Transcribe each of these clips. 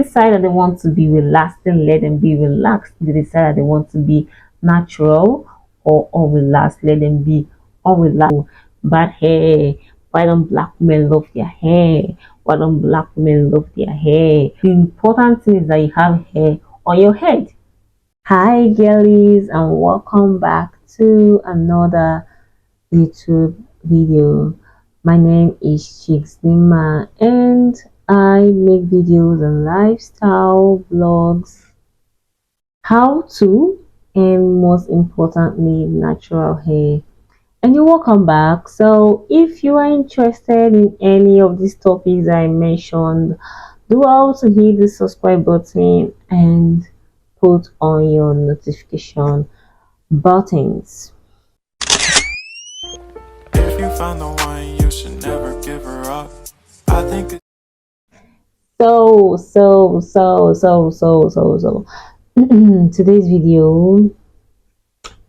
decide that they want to be relaxed, then let them be relaxed. If they decide that they want to be natural or unrelaxed, let them be unrelaxed. Bad hair. Why don't black men love their hair? Why don't black men love their hair? The important thing is that you have hair on your head. Hi, girlies, and welcome back to another YouTube video. My name is Chicks, and I make videos on lifestyle, vlogs, how to, and most importantly, natural hair. And you're welcome back. So, if you are interested in any of these topics I mentioned, do also hit the subscribe button and put on your notification buttons. If you find the one, you should never give her up. I think So today's video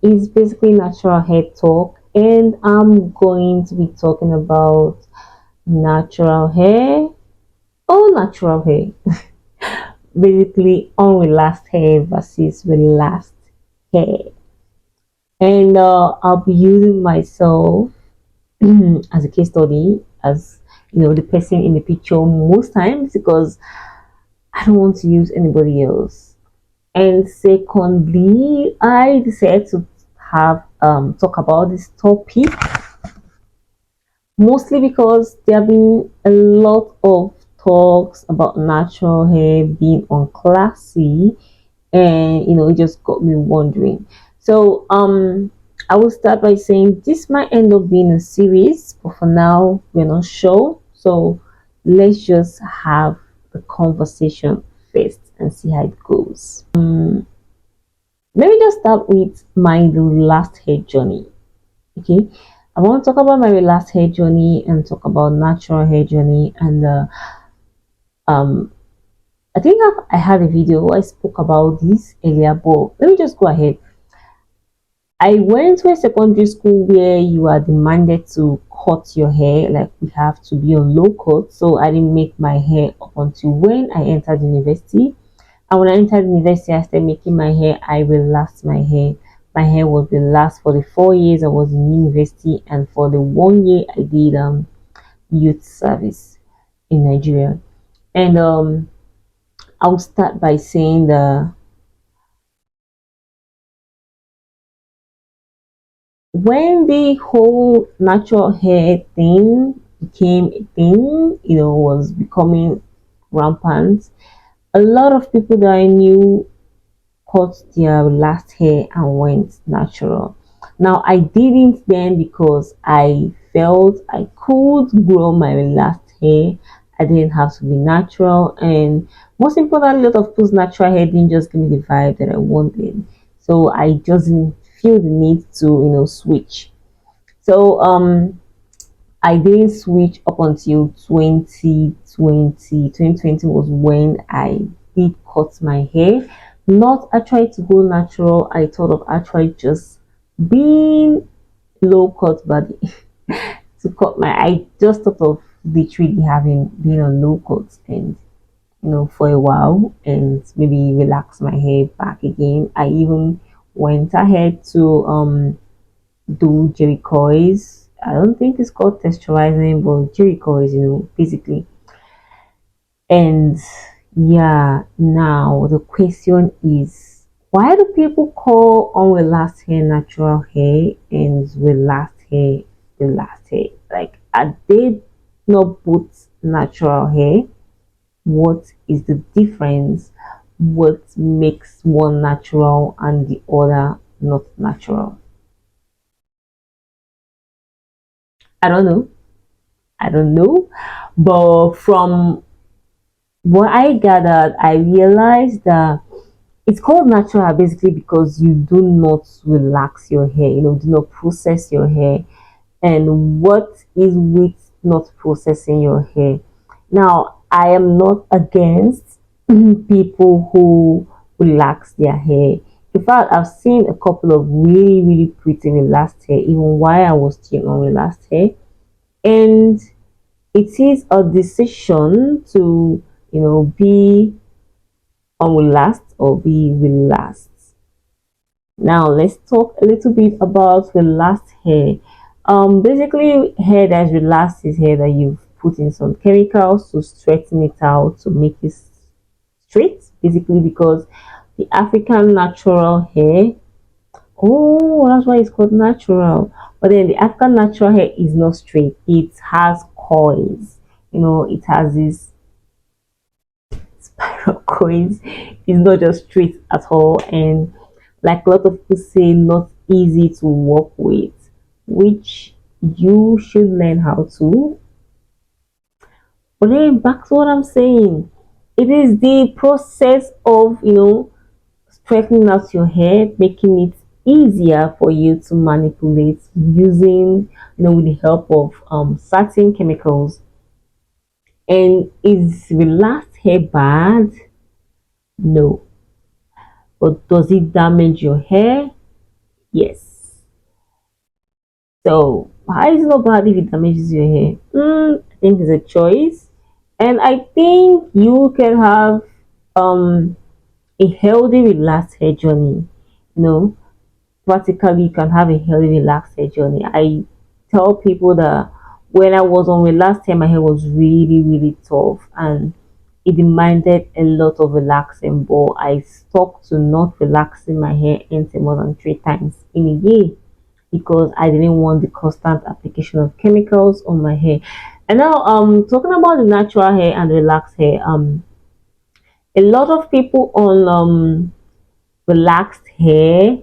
is basically natural hair talk, and I'm going to be talking about natural hair or natural hair. Basically unrelaxed hair versus relaxed hair. And I'll be using myself as a case study, as the person in the picture most times, because I don't want to use anybody else. And secondly, I decided to have talk about this topic mostly because there have been a lot of talks about natural hair being unclassy, and it just got me wondering. So I will start by saying this might end up being a series, but for now we're not sure. So let's just have the conversation first and see how it goes. Let me just start with my last hair journey. Okay, I want to talk about my last hair journey and talk about natural hair journey, and um I think I had a video where I spoke about this earlier, but let me just go ahead. I went to a secondary school where you are demanded to cut your hair, like we have to be on low cut. So I didn't make my hair up until when I entered university. And when I entered university, I started making my hair. I relaxed my hair. My hair was relaxed for the 4 years I was in university, and for the 1 year I did youth service in Nigeria. And I'll start by saying the when the whole natural hair thing became a thing, was becoming rampant, a lot of people that I knew cut their last hair and went natural. Now, I didn't then because I felt I could grow my last hair. I didn't have to be natural, and most importantly, a lot of people's natural hair didn't just give me the vibe that I wanted. So I just didn't feel the need to, switch. So I didn't switch up until 2020. 2020 was when I did cut my hair. Not actually to go natural. I thought of actually just being low cut body to cut my. I just thought of literally having being on low cut, and for a while, and maybe relax my hair back again. I even went ahead to do Jericho's. I don't think it's called texturizing, but Jericho's, physically. And yeah, now the question is, why do people call unrelaxed hair natural hair and relaxed hair? Like, are they not both natural hair? What is the difference? What makes one natural and the other not natural? I don't know. I don't know. But from what I gathered, I realized that it's called natural basically because you do not relax your hair, do not process your hair. And what is with not processing your hair? Now, I am not against people who relax their hair. In fact, I've seen a couple of really, really pretty relaxed hair, even while I was still on relaxed hair. And it is a decision to be unrelaxed or be relaxed. Now let's talk a little bit about relaxed hair. Basically, hair that's relaxed is hair that you've put in some chemicals to straighten it out to make it straight. Basically, because the African natural hair. Oh, that's why it's called natural. But then the African natural hair is not straight. It has coils. It has this spiral coils. It's not just straight at all. And like a lot of people say, not easy to work with, which you should learn how to. But then back to what I'm saying. It is the process of, straightening out your hair, making it easier for you to manipulate using, with the help of certain chemicals. And is relaxed hair bad? No. But does it damage your hair? Yes. So why is it not bad if it damages your hair? I think it's a choice, and I think you can have um a healthy relaxed hair journey. You know, practically you can have a healthy relaxed hair journey. I tell people that when I was on relaxed hair, my hair was really really tough and it demanded a lot of relaxing. But I stuck to not relaxing my hair anything more than 3 times in a year because I didn't want the constant application of chemicals on my hair. And now, talking about the natural hair and relaxed hair, a lot of people on relaxed hair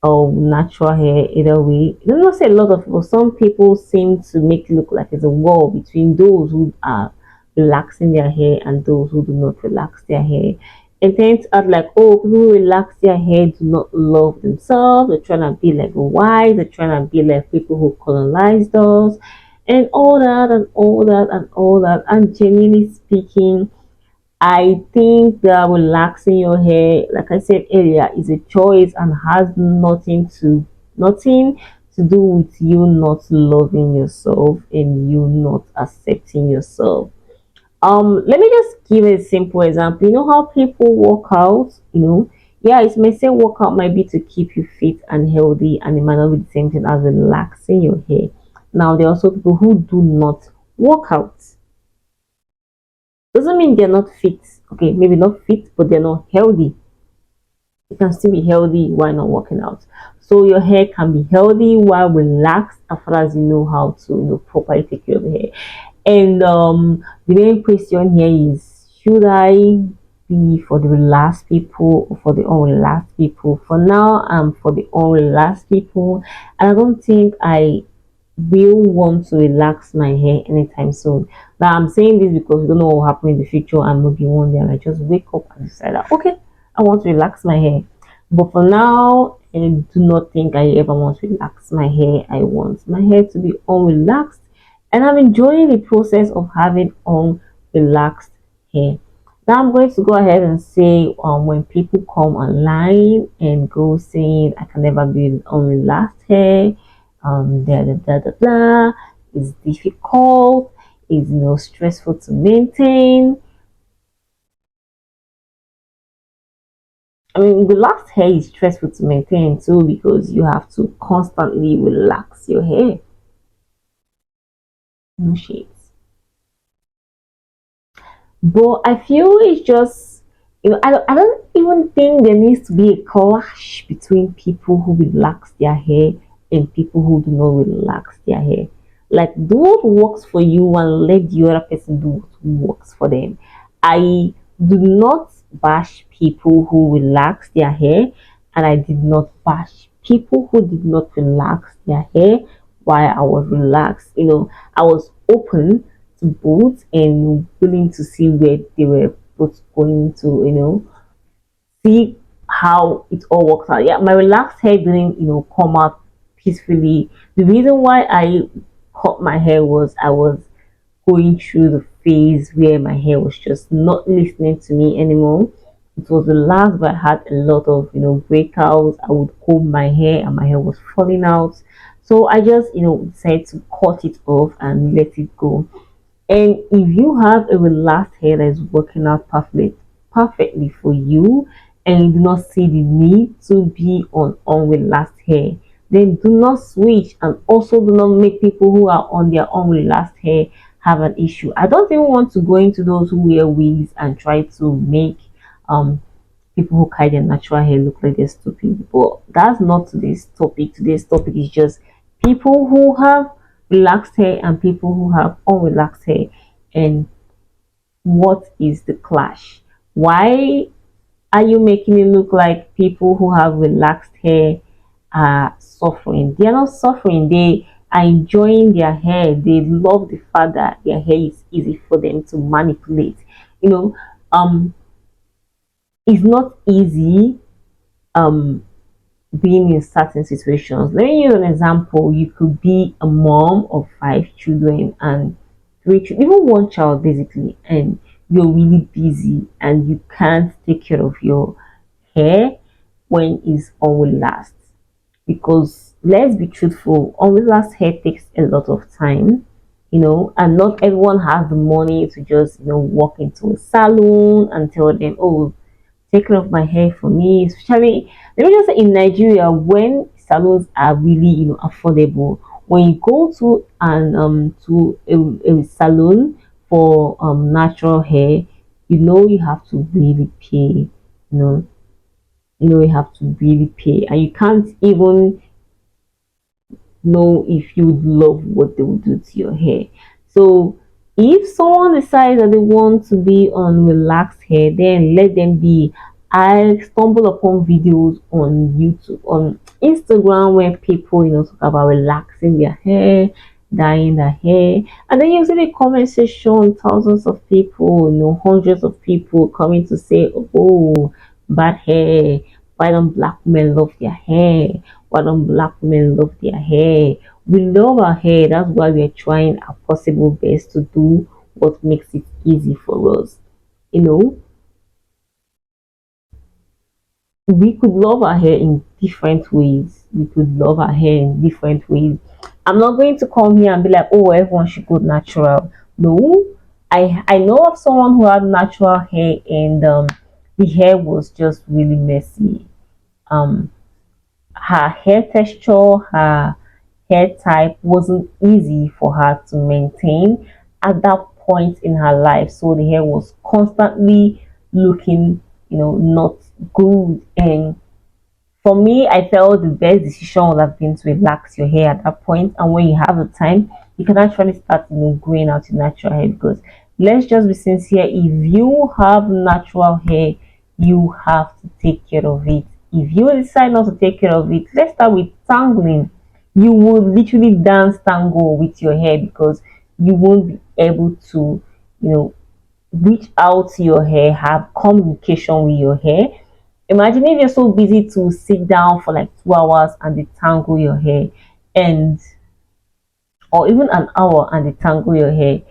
or natural hair, either way. I don't say a lot of people. Some people seem to make it look like there's a wall between those who are relaxing their hair and those who do not relax their hair. And tend to act like, oh, people who relax their hair do not love themselves. They're trying to be like white. They're trying to be like people who colonized us, and all that, and all that, and all that. And genuinely speaking, I think that relaxing your hair, like I said earlier, is a choice and has nothing to do with you not loving yourself and you not accepting yourself. Let me just give a simple example. You know how people work out, yeah, it may say workout might be to keep you fit and healthy, and it might not be the same thing as relaxing your hair. Now there are also people who do not work out. Doesn't mean they're not fit. Okay, maybe not fit, but they're not healthy. You can still be healthy while not working out. So your hair can be healthy while relaxed as far as you know how to properly take care of your hair. And the main question here is, should I be for the relaxed people or for the unrelaxed people? For now, I'm for the unrelaxed people, and I don't think I will want to relax my hair anytime soon. Now I'm saying this because we don't know what will happen in the future, and maybe one day I might just wake up and decide that okay, I want to relax my hair. But for now, I do not think I ever want to relax my hair. I want my hair to be unrelaxed, and I'm enjoying the process of having unrelaxed hair. Now I'm going to go ahead and say when people come online and go saying I can never be unrelaxed hair, blah, it's difficult, it's stressful to maintain. I mean, relaxed hair is stressful to maintain too because you have to constantly relax your hair. No shades. But I feel it's just, I don't even think there needs to be a clash between people who relax their hair and people who do not relax their hair. Like, do what works for you and let the other person do what works for them. I do not bash people who relax their hair, and I did not bash people who did not relax their hair while I was relaxed. I was open to both and willing to see where they were both going to, see how it all works out. Yeah, my relaxed hair didn't, come out peacefully. The reason why I cut my hair was I was going through the phase where my hair was just not listening to me anymore. It was the last where I had a lot of, breakouts. I would comb my hair and my hair was falling out. So I just, decided to cut it off and let it go. And if you have a relaxed hair that is working out perfectly, perfectly for you and you do not see the need to be on unrelaxed hair, then do not switch, and also do not make people who are on their unrelaxed hair have an issue. I don't even want to go into those who wear wigs and try to make um people who carry their natural hair look like they're stupid. But that's not today's topic. Today's topic is just people who have relaxed hair and people who have unrelaxed hair, and what is the clash? Why are you making it look like people who have relaxed hair are suffering? They are not suffering. They are enjoying their hair. They love the fact that their hair is easy for them to manipulate. You know, it's not easy um being in certain situations. Let me use an example. You could be a mom of 5 children and even one child basically, and you're really busy and you can't take care of your hair when it's unrelaxed. Because let's be truthful, unrelaxed hair takes a lot of time, and not everyone has the money to just, walk into a salon and tell them, oh, take care of my hair for me. Especially, let me just say in Nigeria, when salons are really, affordable. When you go to a salon for natural hair, you have to really pay. You know, you have to really pay, and you can't even know if you would love what they will do to your hair. So if someone decides that they want to be on relaxed hair, then let them be. I stumble upon videos on YouTube, on Instagram, where people, talk about relaxing their hair, dyeing their hair, and then you see the comment section, thousands of people, hundreds of people coming to say, oh, bad hair, why don't black men love their hair? Why don't black women love their hair? We love our hair. That's why we're trying our possible best to do what makes it easy for us. You know, we could love our hair in different ways. We could love our hair in different ways. I'm not going to come here and be like, oh, everyone should go natural. No, I know of someone who had natural hair, and the hair was just really messy. Um, her hair texture, her hair type wasn't easy for her to maintain at that point in her life. So the hair was constantly looking, not good. And for me, I felt the best decision would have been to relax your hair at that point. And when you have the time, you can actually start, growing out your natural hair. Because let's just be sincere, if you have natural hair, you have to take care of it. If you decide not to take care of it, let's start with tangling. You will literally dance tango with your hair, because you won't be able to, you know, reach out to your hair, have communication with your hair. Imagine if you're so busy to sit down for like 2 hours and detangle your hair, and or even an hour and detangle your hair.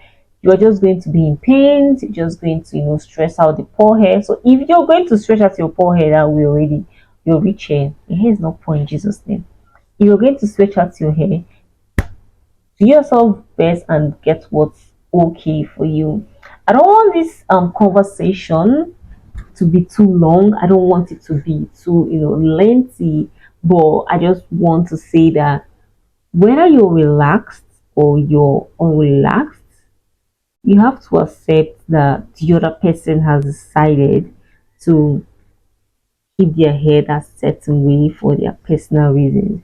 You're just going to be in pain. You're just going to, stress out the poor hair. So if you're going to stretch out your poor hair that way already, you're reaching. Your hair is not poor in Jesus' name. If you're going to stretch out your hair, do yourself best and get what's okay for you. I don't want this conversation to be too long. I don't want it to be too, lengthy. But I just want to say that whether you're relaxed or you're unrelaxed, you have to accept that the other person has decided to keep their hair that certain way for their personal reasons.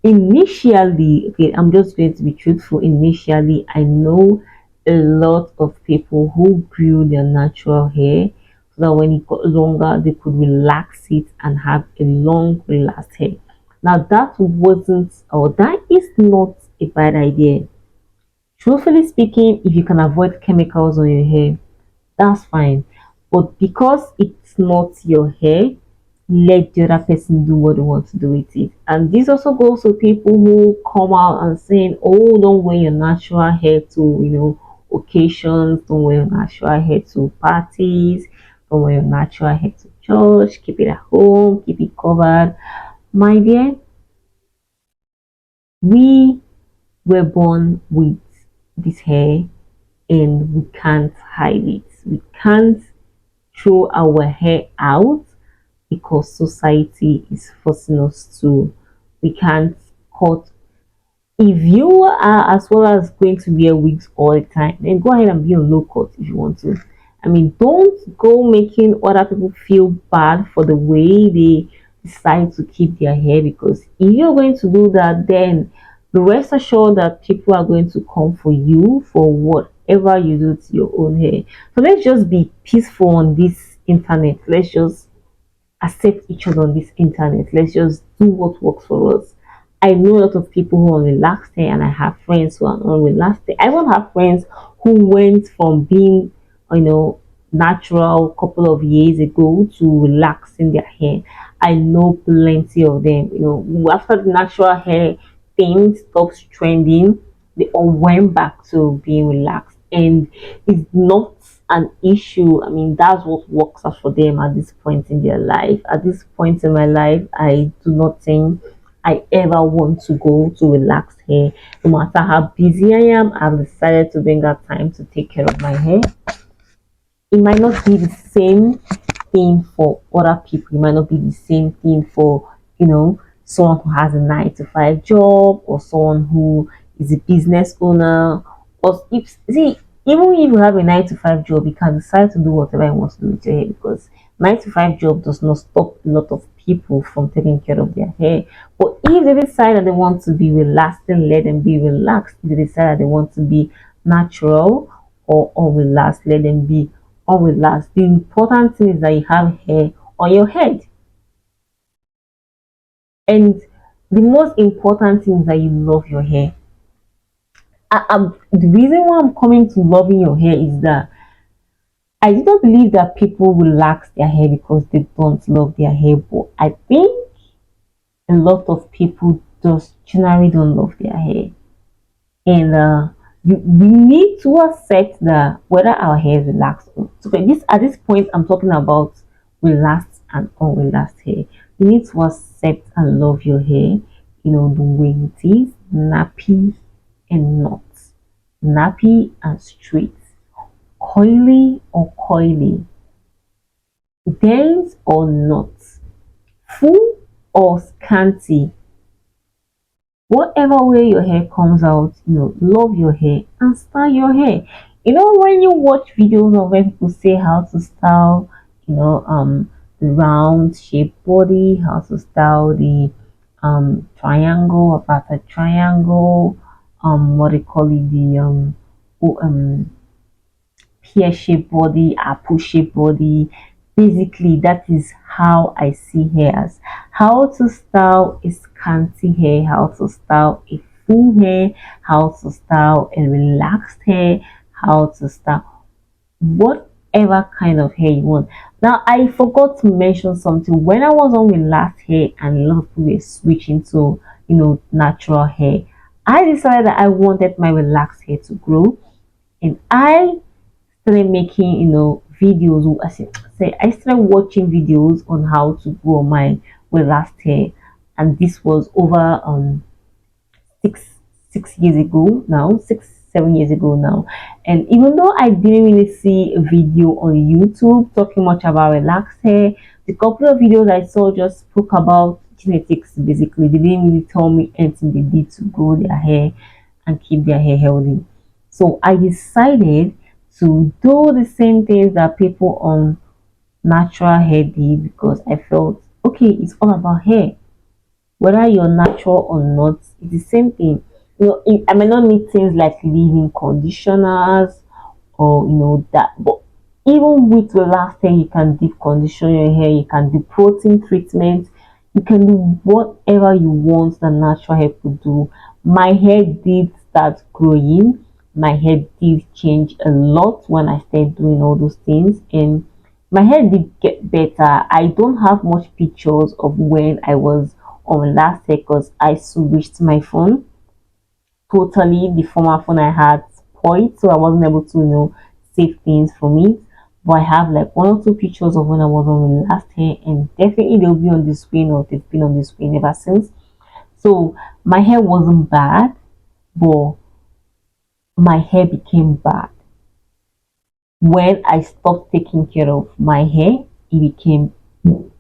Initially, okay, I'm just going to be truthful. Initially, I know a lot of people who grew their natural hair so that when it got longer, they could relax it and have a long, relaxed hair. Now, that wasn't, or that is not a bad idea. Truthfully speaking, if you can avoid chemicals on your hair, that's fine. But because it's not your hair, let the other person do what they want to do with it. And this also goes to people who come out and saying, oh, don't wear your natural hair to, occasions, don't wear your natural hair to parties, don't wear your natural hair to church, keep it at home, keep it covered. My dear, we were born with this hair and we can't hide it. We can't throw our hair out because society is forcing us to. We can't cut. If you are as well as going to wear wigs all the time, then go ahead and be on low cut if you want to. I mean, don't go making other people feel bad for the way they decide to keep their hair, because if you're going to do that, then the rest assured that people are going to come for you for whatever you do to your own hair. So let's just be peaceful on this internet. Let's just accept each other on this internet. Let's just do what works for us. I know a lot of people who are relaxed hair, and I have friends who are unrelaxed hair. I even have friends who went from being, you know, natural a couple of years ago to relaxing their hair. I know plenty of them. You know, after the natural hair thing stops trending, they all went back to being relaxed, and it's not an issue. I mean, that's what works out for them at this point in their life. At this point in my life, I do not think I ever want to go to relax hair. No matter how busy I am, I've decided to bring that time to take care of my hair. It might not be the same thing for other people. It might not be the same thing for, someone who has a 9 to 5 job, or someone who is a business owner. Or if see, even if you have a 9 to 5 job, you can decide to do whatever you want to do with your hair, because 9 to 5 job does not stop a lot of people from taking care of their hair. But if they decide that they want to be relaxed, then let them be relaxed. If they decide that they want to be natural or unrelaxed, let them be unrelaxed. The important thing is that you have hair on your head. And the most important thing is that you love your hair. The reason why I'm coming to loving your hair is that I do not believe that people relax their hair because they don't love their hair, but I think a lot of people just generally don't love their hair. And we need to accept that whether our hair is relaxed or so at this point I'm talking about relaxed and unrelaxed hair. You need to accept and love your hair, the way it is, nappy and not, nappy and straight, coily or coily, dense or not, full or scanty. Whatever way your hair comes out, love your hair and style your hair. When you watch videos of when people say how to style, the round shaped body, how to style the triangle, about a triangle, what they call it, the oh, pear-shaped body, apple-shaped body. Basically, that is how I see hairs. How to style a scanty hair, how to style a full hair, how to style a relaxed hair, how to style whatever kind of hair you want. Now, I forgot to mention something. When I was on relaxed hair and a lot of people were switching to, natural hair, I decided that I wanted my relaxed hair to grow, and I started making videos. I started watching videos on how to grow my relaxed hair, and this was over six 6 years ago now, 6 7 years ago now. And even though I didn't really see a video on YouTube talking much about relaxed hair, the couple of videos I saw just spoke about genetics. Basically, they didn't really tell me anything they did to grow their hair and keep their hair healthy. So I decided to do the same things that people on natural hair did, because I felt okay, it's all about hair. Whether you're natural or not, it's the same thing. I may not need things like leave-in conditioners or that, but even with relaxed hair, you can deep condition your hair, you can do protein treatment, you can do whatever you want that natural hair could do. My hair did start growing, my hair did change a lot when I started doing all those things, and my hair did get better. I don't have much pictures of when I was on last hair because I switched my phone totally. The former phone I had spoiled, so I wasn't able to save things from it. But I have like 1 or 2 pictures of when I was on the last hair, and definitely they'll be on the screen, or they've been on the screen ever since. So my hair wasn't bad, but my hair became bad. When I stopped taking care of my hair, it became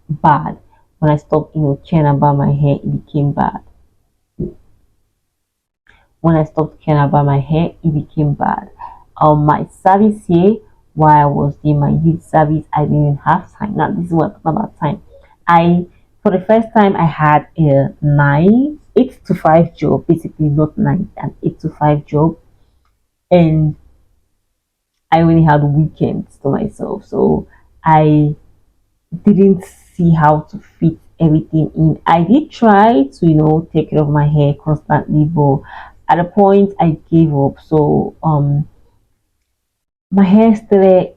bad. When I stopped, caring about my hair, it became bad. When I stopped caring about my hair, it became bad. My service here, while I was doing my youth service, I didn't have time. Now, this is what I'm talking about time. I, for the first time, I had a 8 to 5 job, basically not 9, an 8 to 5 job, and I only had weekends to myself. So I didn't see how to fit everything in. I did try to, take care of my hair constantly, but at a point I gave up. So my hair started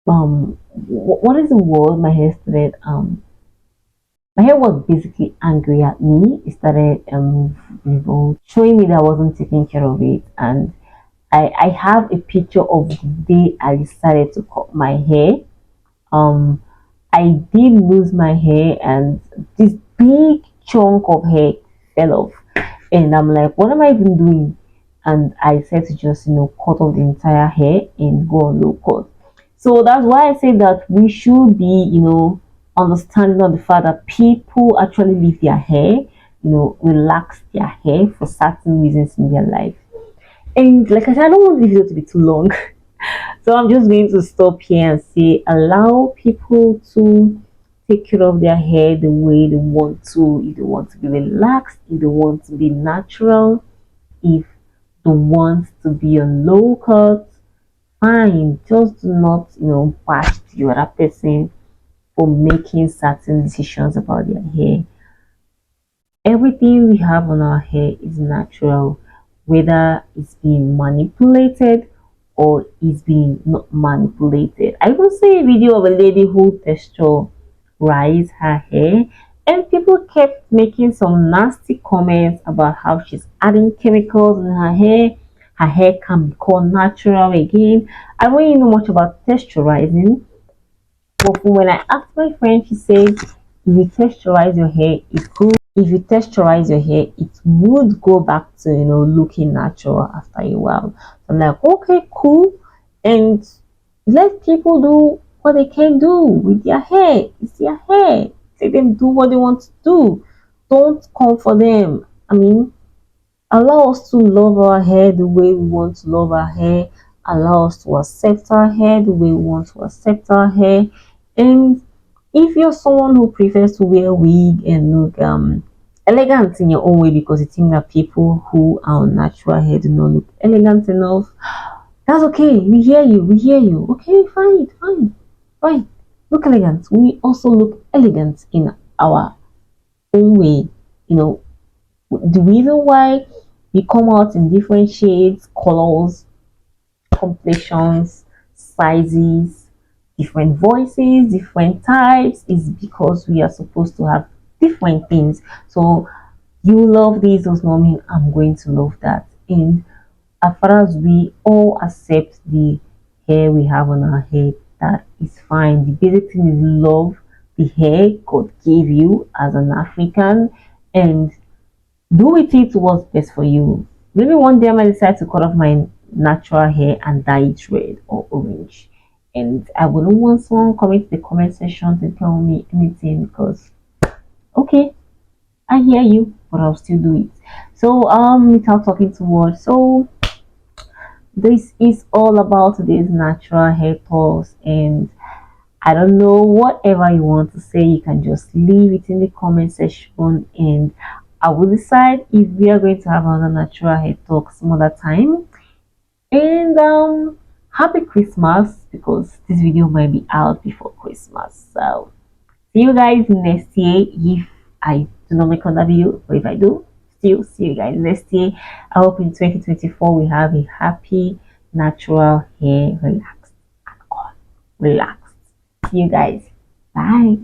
what is the word? My hair started my hair was basically angry at me. It started showing me that I wasn't taking care of it, and I have a picture of the day I decided to cut my hair. um I did lose my hair, and this big chunk of hair fell off. And I'm like, what am I even doing? And I said to just, cut off the entire hair and go on low cut. So that's why I say that we should be, understanding of the fact that people actually leave their hair, relax their hair for certain reasons in their life. And like I said, I don't want the video to be too long. So I'm just going to stop here and say allow people to take care of their hair the way they want to. If they want to be relaxed, if they want to be natural, if they want to be on low cut, fine. Just do not, bash the other person for making certain decisions about their hair. Everything we have on our hair is natural, whether it's being manipulated or it's being not manipulated. I will see a video of a lady who texturized her hair, and people kept making some nasty comments about how she's adding chemicals in her hair can become natural again. I don't really know much about texturizing, but when I asked my friend, she said if you texturize your hair, it could. If you texturize your hair, it would go back to looking natural after a while. So I'm like, okay, cool, and let people do what they can do with their hair. It's their hair. Let them do what they want to do. Don't come for them. I mean, allow us to love our hair the way we want to love our hair. Allow us to accept our hair the way we want to accept our hair. And if you're someone who prefers to wear wig and look elegant in your own way because you think that people who are on natural hair do not look elegant enough, that's okay. We hear you. We hear you. Okay, fine, fine, fine. Look elegant. We also look elegant in our own way. You know, the reason why we come out in different shades, colors, complexions, sizes, different voices, different types is because we are supposed to have different things. So you love this does not mean I'm going to love that. And as far as we all accept the hair we have on our head, that is fine. The basic thing is love the hair God gave you as an African, and do with it what's best for you. Maybe one day I might decide to cut off my natural hair and dye it red or orange. And I wouldn't want someone coming to the comment section to tell me anything because okay, I hear you, but I'll still do it. So without talking too much, so this is all about today's natural hair toss, and I don't know, whatever you want to say, you can just leave it in the comment section, and I will decide if we are going to have another natural hair talk some other time. And happy Christmas, because this video might be out before Christmas. So see you guys next year if I do not make another video, or if I do, still see you guys next year. I hope in 2024 we have a happy natural hair relaxed and all relaxed. See you guys. Bye.